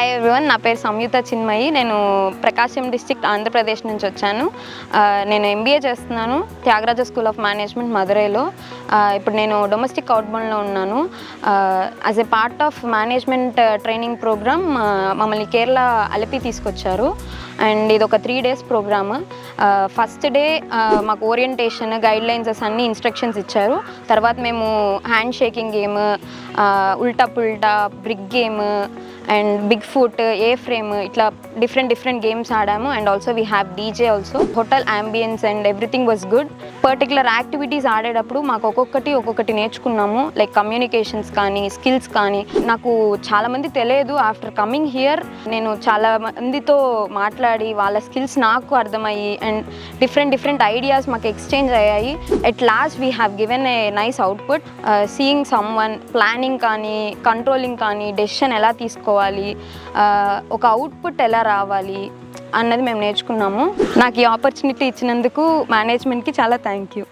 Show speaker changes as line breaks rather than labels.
Hi everyone, నా పేరు సంయుత చిన్మయి. నేను ప్రకాశం డిస్ట్రిక్ట్ ఆంధ్రప్రదేశ్ నుంచి వచ్చాను. నేను ఎంబీఏ చేస్తున్నాను త్యాగరాజ స్కూల్ ఆఫ్ మేనేజ్మెంట్ మదురైలో. ఇప్పుడు నేను డొమెస్టిక్ అవుట్బౌండ్లో ఉన్నాను. As a part of management training program మమ్మల్ని కేరళ అలపి తీసుకొచ్చారు. అండ్ ఇది ఒక 3 days ప్రోగ్రామ్. ఫస్ట్ డే మాకు ఓరియంటేషన్, గైడ్లైన్స్ అన్ని ఇన్స్ట్రక్షన్స్ ఇచ్చారు. తర్వాత మేము హ్యాండ్ షేకింగ్ గేమ్, ఉల్టా పుల్టా, brick game and big foot, A frame, ఇట్లా డిఫరెంట్ గేమ్స్ ఆడాము. And also we have DJ also. Hotel ambience and everything was good. Particular activities ఆడేటప్పుడు మాకు ఒక్కొక్కటి నేర్చుకున్నాము. లైక్ కమ్యూనికేషన్స్ కానీ, స్కిల్స్ కానీ. నాకు చాలామంది తెలియదు. ఆఫ్టర్ కమింగ్ హియర్ నేను చాలా మందితో మాట్లాడి వాళ్ళ స్కిల్స్ నాకు అర్థమయ్యి అండ్ డిఫరెంట్ ఐడియాస్ మాకు ఎక్స్చేంజ్ అయ్యాయి. At last we have given a nice output. Seeing some one, planning కానీ, కంట్రోలింగ్ కానీ, డెసిషన్ ఎలా తీసుకోవాలి, ఒక అవుట్పుట్ ఎలా రావాలి అన్నది మేము నేర్చుకున్నాము. నాకు ఈ ఆపర్చునిటీ ఇచ్చినందుకు మేనేజ్మెంట్కి చాలా థ్యాంక్ యూ.